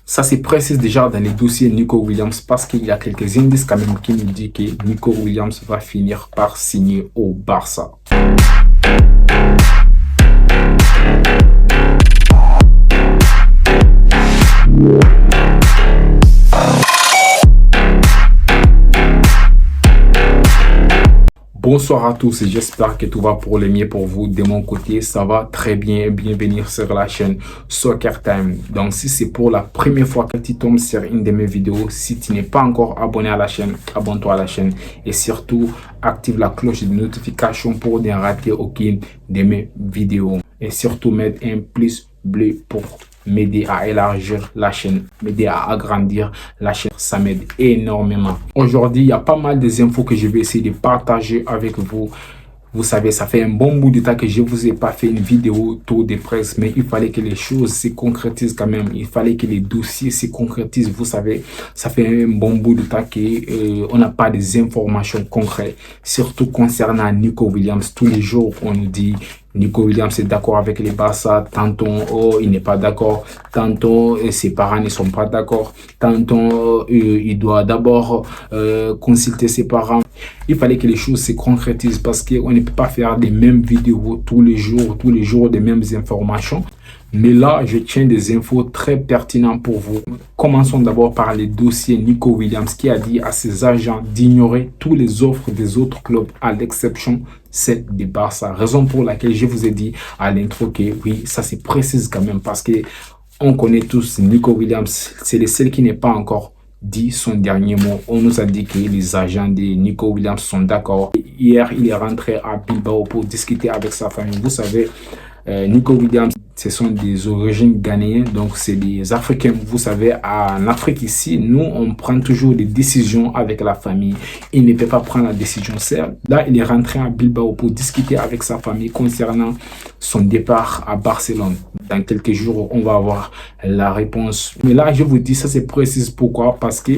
Ça se précise déjà dans les dossiers Nico Williams parce qu'il y a quelques indices quand même qui nous disent que Nico Williams va finir par signer au Barça. Bonsoir à tous et j'espère que tout va pour le mieux pour vous. De mon côté, ça va très bien. Bienvenue sur la chaîne Soccer Time. Donc, si c'est pour la première fois que tu tombes sur une de mes vidéos, si tu n'es pas encore abonné à la chaîne, abonne-toi à la chaîne et surtout active la cloche de notification pour ne rater aucune de mes vidéos. Et surtout, mettre un plus bleu pour m'aider à élargir la chaîne, m'aider à agrandir la chaîne, ça m'aide énormément. Aujourd'hui, il y a pas mal des infos que je vais essayer de partager avec vous. Vous savez, ça fait un bon bout de temps que je ne vous ai pas fait une vidéo tour de presse, mais il fallait que les choses se concrétisent quand même. Il fallait que les dossiers se concrétisent. Vous savez, ça fait un bon bout de temps qu'on n'a pas des informations concrètes, surtout concernant Nico Williams. Tous les jours, on nous dit Nico Williams est d'accord avec les Barça, tantôt oh, il n'est pas d'accord, tantôt ses parents ne sont pas d'accord, tantôt il doit d'abord consulter ses parents. Il fallait que les choses se concrétisent parce qu'on ne peut pas faire les mêmes vidéos tous les jours, des mêmes informations. Mais là, je tiens des infos très pertinentes pour vous. Commençons d'abord par les dossiers Nico Williams qui a dit à ses agents d'ignorer toutes les offres des autres clubs à l'exception celle des Barça. Raison pour laquelle je vous ai dit à l'intro que oui, ça se précise quand même parce que on connaît tous Nico Williams. C'est le seul qui n'est pas encore dit son dernier mot. On nous a dit que les agents de Nico Williams sont d'accord. Hier, il est rentré à Bilbao pour discuter avec sa famille. Vous savez, Nico Williams, ce sont des origines ghanéennes, donc c'est des Africains. Vous savez, en Afrique ici, nous, on prend toujours des décisions avec la famille. Il ne peut pas prendre la décision seul. Là, il est rentré à Bilbao pour discuter avec sa famille concernant son départ à Barcelone. Dans quelques jours, on va avoir la réponse. Mais là, je vous dis, ça c'est précis. Pourquoi? Parce que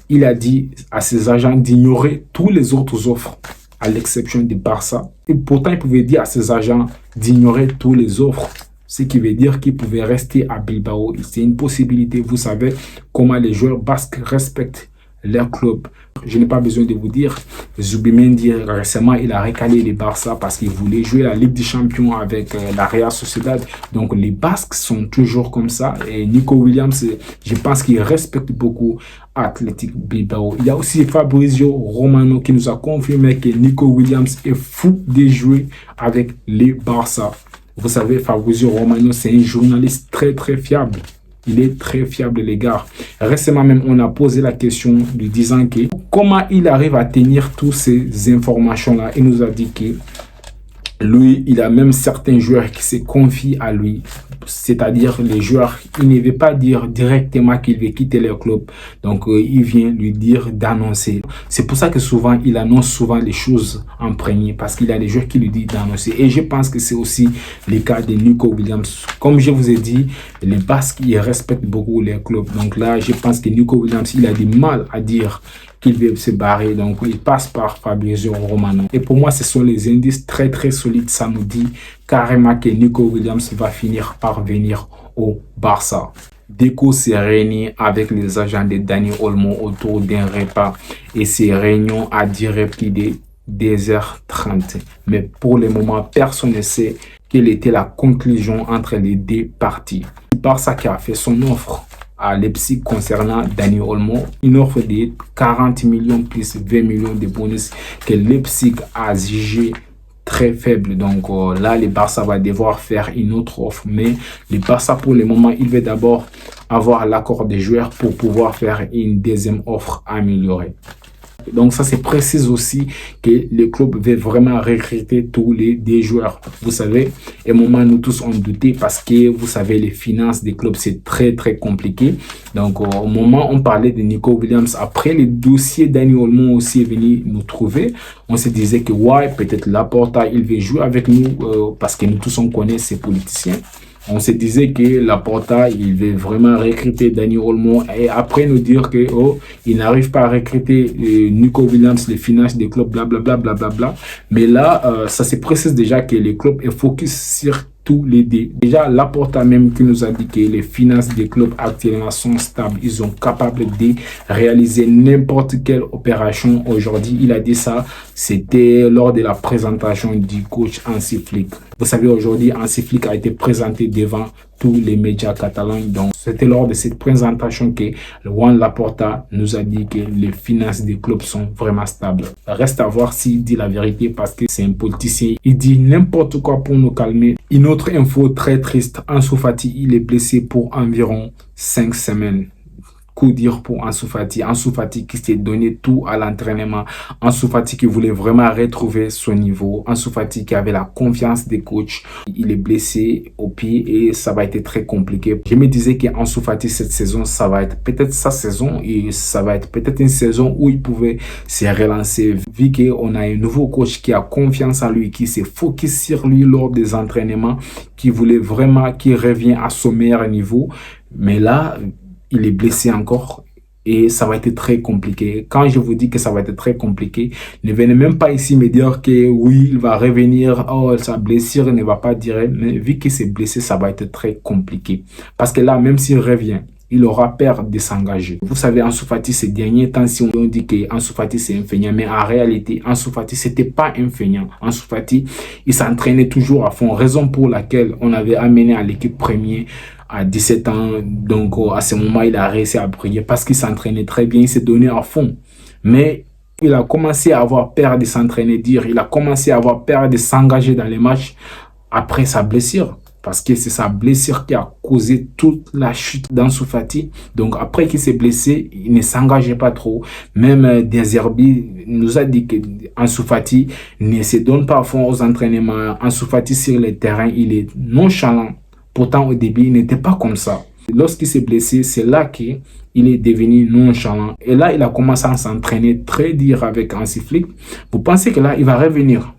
il a dit à ses agents d'ignorer toutes les autres offres à l'exception du Barça. Et pourtant, il pouvait dire à ses agents d'ignorer toutes les offres. Ce qui veut dire qu'il pouvait rester à Bilbao. C'est une possibilité. Vous savez comment les joueurs basques respectent leur club. Je n'ai pas besoin de vous dire. Zubimendi, récemment, il a recalé les Barça parce qu'il voulait jouer la Ligue des Champions avec la Real Sociedad. Donc, les Basques sont toujours comme ça. Et Nico Williams, je pense qu'il respecte beaucoup Athletic Bilbao. Il y a aussi Fabrizio Romano qui nous a confirmé que Nico Williams est fou de jouer avec les Barça. Vous savez, Fabrizio Romano, c'est un journaliste très fiable. Il est très fiable, les gars. Récemment même, on a posé la question lui disant que comment il arrive à tenir toutes ces informations-là. Il nous a dit que lui, il a même certains joueurs qui se confient à lui. C'est-à-dire les joueurs, il ne veut pas dire directement qu'il veut quitter leur club. Donc, il vient lui dire d'annoncer. C'est pour ça que souvent, il annonce souvent les choses en premier. Parce qu'il y a des joueurs qui lui disent d'annoncer. Et je pense que c'est aussi le cas de Nico Williams. Comme je vous ai dit, les Basques, ils respectent beaucoup leur club. Donc là, je pense que Nico Williams, il a du mal à dire qu'il veut se barrer. Donc, il passe par Fabrizio Romano. Et pour moi, ce sont les indices très solides. Ça nous dit carrément que Nico Williams va finir par venir au Barça. Deco s'est réuni avec les agents de Dani Olmo autour d'un repas. Et ces réunions a duré plus de 2h30. Mais pour le moment, personne ne sait quelle était la conclusion entre les deux parties. Le Barça qui a fait son offre à Leipzig concernant Dani Olmo, une offre de 40 millions plus 20 millions de bonus que Leipzig a jugé très faible. Donc là, le Barça va devoir faire une autre offre. Mais le Barça, pour le moment, il veut d'abord avoir l'accord des joueurs pour pouvoir faire une deuxième offre améliorée. Donc ça, c'est précise aussi que le club veut vraiment recruter tous les deux joueurs. Vous savez, à un moment, nous tous on doutait parce que vous savez, les finances des clubs, c'est très compliqué. Donc au moment, on parlait de Nico Williams. Après, le dossier Dani Olmo aussi est venu nous trouver. On se disait que ouais, peut-être Laporta, il veut jouer avec nous parce que nous tous on connaît ces politiciens. On se disait que Laporta, il veut vraiment recruter Dani Olmo et après nous dire que oh, il n'arrive pas à recruter Nico Williams, les finances des clubs, blablabla. Mais là, ça se précise déjà que le club est focus sur tous les deux. Déjà, Laporta même qui nous a dit que les finances des clubs actuellement sont stables. Ils sont capables de réaliser n'importe quelle opération. Aujourd'hui, il a dit ça. C'était lors de la présentation du coach Hansi Flick. Vous savez, aujourd'hui, Hansi Flick a été présenté devant tous les médias catalans. Donc, c'était lors de cette présentation que Juan Laporta nous a dit que les finances des clubs sont vraiment stables. Reste à voir s'il dit la vérité parce que c'est un politicien. Il dit n'importe quoi pour nous calmer. Une autre info très triste, Ansu Fati, il est blessé pour environ 5 semaines. Coup dur pour Ansu Fati. Ansu Fati qui s'est donné tout à l'entraînement. Ansu Fati qui voulait vraiment retrouver son niveau. Ansu Fati qui avait la confiance des coachs. Il est blessé au pied et ça va être très compliqué. Je me disais qu'Ansu Fati cette saison, ça va être peut-être sa saison et ça va être peut-être une saison où il pouvait se relancer. Vu qu'on a un nouveau coach qui a confiance en lui, qui s'est focus sur lui lors des entraînements, qui voulait vraiment qu'il revienne à son meilleur niveau. Mais là, il est blessé encore et ça va être très compliqué. Quand je vous dis que ça va être très compliqué, ne venez même pas ici me dire que oui, il va revenir, oh, sa blessure ne va pas durer. Mais vu qu'il s'est blessé, ça va être très compliqué. Parce que là, même s'il revient, il aura peur de s'engager. Vous savez, Ansu Fati, ces derniers temps, si on dit que Ansu Fati c'est un feignant, mais en réalité, Ansu Fati, c'était pas un feignant. Ansu Fati, il s'entraînait toujours à fond, raison pour laquelle on avait amené à l'équipe première à 17 ans. Donc, à ce moment, il a réussi à briller parce qu'il s'entraînait très bien, il s'est donné à fond. Mais il a commencé à avoir peur de s'entraîner, il a commencé à avoir peur de s'engager dans les matchs après sa blessure. Parce que c'est sa blessure qui a causé toute la chute d'Ansu Fati. Donc après qu'il s'est blessé, il ne s'engageait pas trop. Même Deserbi nous a dit que Ansu Fati ne se donne pas à fond aux entraînements. Ansu Fati sur le terrain, il est nonchalant. Pourtant au début, il n'était pas comme ça. Lorsqu'il s'est blessé, c'est là qu'il est devenu nonchalant. Et là, il a commencé à s'entraîner très dur avec Hansi Flick. Vous pensez que là, il va revenir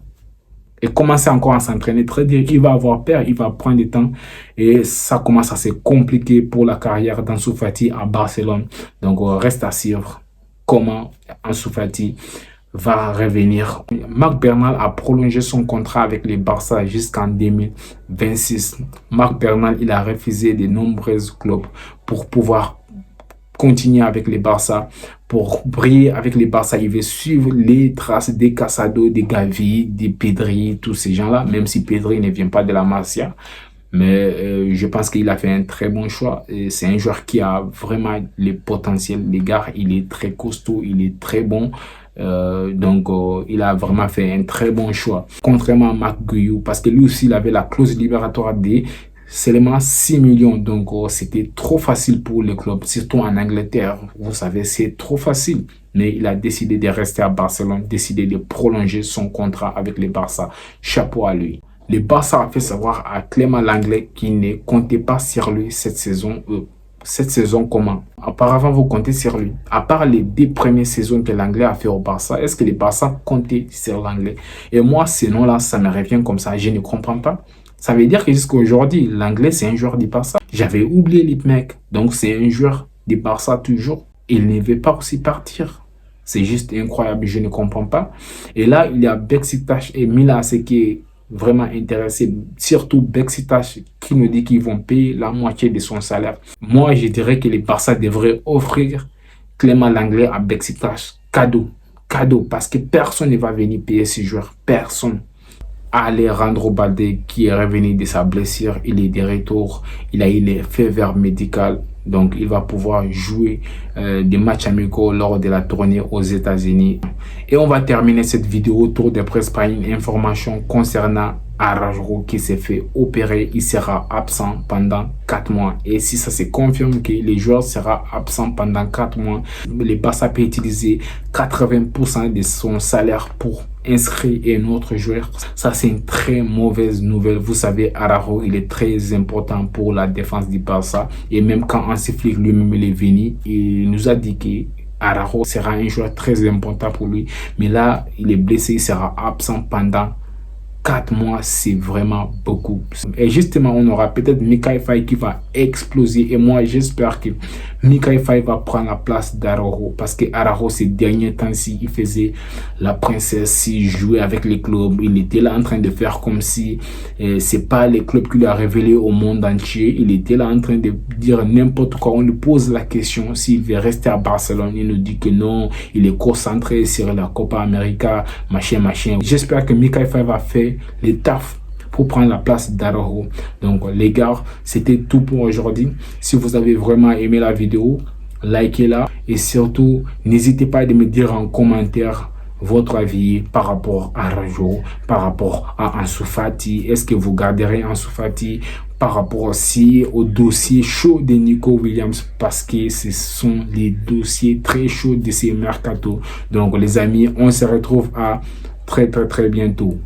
et commencer encore à s'entraîner très dur, il va avoir peur, il va prendre du temps et ça commence à se compliquer pour la carrière d'Ansu Fati à Barcelone. Donc reste à suivre comment Ansu Fati va revenir. Marc Bernal a prolongé son contrat avec les Barça jusqu'en 2026. Marc Bernal, il a refusé de nombreux clubs pour pouvoir continuer avec les Barça, pour briller avec les Barça. Il veut suivre les traces des Casado, des Gavi, des Pedri, tous ces gens-là, même si Pedri ne vient pas de la Masia. Mais je pense qu'il a fait un très bon choix. C'est un joueur qui a vraiment le potentiel. Les gars, il est très costaud, il est très bon. Donc il a vraiment fait un très bon choix. Contrairement à Marc Guiu, parce que lui aussi, il avait la clause libératoire des seulement 6 millions. Donc c'était trop facile pour le club, surtout en Angleterre. Vous savez, c'est trop facile. Mais il a décidé de rester à Barcelone, décidé de prolonger son contrat avec les Barça. Chapeau à lui. Le Barça a fait savoir à Clément Lenglet qu'il ne comptait pas sur lui cette saison. Cette saison, comment? Auparavant, vous comptez sur lui. À part les 2 premières saisons que l'Anglais a fait au Barça, est-ce que les Barça comptaient sur l'Anglais? Et moi, ce nom-là, ça me revient comme ça. Je ne comprends pas. Ça veut dire que jusqu'à aujourd'hui, l'Anglais, c'est un joueur du Barça. J'avais oublié les mecs. Donc, c'est un joueur du Barça toujours. Il ne veut pas aussi partir. C'est juste incroyable. Je ne comprends pas. Et là, il y a Beşiktaş et Milan, ce qui est vraiment intéressé, surtout Beşiktaş qui nous dit qu'ils vont payer la moitié de son salaire. Moi, je dirais que les Barça devraient offrir Clément Lenglet à Beşiktaş. Cadeau, parce que personne ne va venir payer ce joueur. Personne. Alejandro Balde qui est revenu de sa blessure, il est de retour, il a eu les faveurs médicales, donc il va pouvoir jouer des matchs amicaux lors de la tournée aux États-Unis. Et on va terminer cette vidéo autour de presse par une information concernant Araujo qui s'est fait opérer. Il sera absent pendant 4 mois. Et si ça se confirme que le joueur sera absent pendant 4 mois, le Barça peut utiliser 80% de son salaire pour inscrire un autre joueur. Ça, c'est une très mauvaise nouvelle. Vous savez, Araujo, il est très important pour la défense du Barça. Et même quand Hansi Flick lui-même est venu, il nous a dit que Araujo sera un joueur très important pour lui. Mais là, il est blessé, il sera absent pendant 4 mois, c'est vraiment beaucoup. Et justement, on aura peut-être Mikai Faye qui va exploser. Et moi, j'espère que Mikai Faye va prendre la place d'Araujo. Parce que Araujo, ces derniers temps-ci, il faisait la princesse, il jouait avec les clubs. Il était là en train de faire comme si c'est pas les clubs qui lui a révélé au monde entier. Il était là en train de dire n'importe quoi. On lui pose la question s'il veut rester à Barcelone. Il nous dit que non, il est concentré sur la Copa América, machin. J'espère que Mikai Faye va faire les taf pour prendre la place d'Araujo. Donc les gars, c'était tout pour aujourd'hui. Si vous avez vraiment aimé la vidéo, likez-la et surtout n'hésitez pas à me dire en commentaire votre avis par rapport à Araujo, par rapport à Ansu Fati. Est-ce que vous garderez Ansu Fati? Par rapport aussi au dossier chaud de Nico Williams, parce que ce sont les dossiers très chauds de ces mercato. Donc les amis, on se retrouve à très bientôt.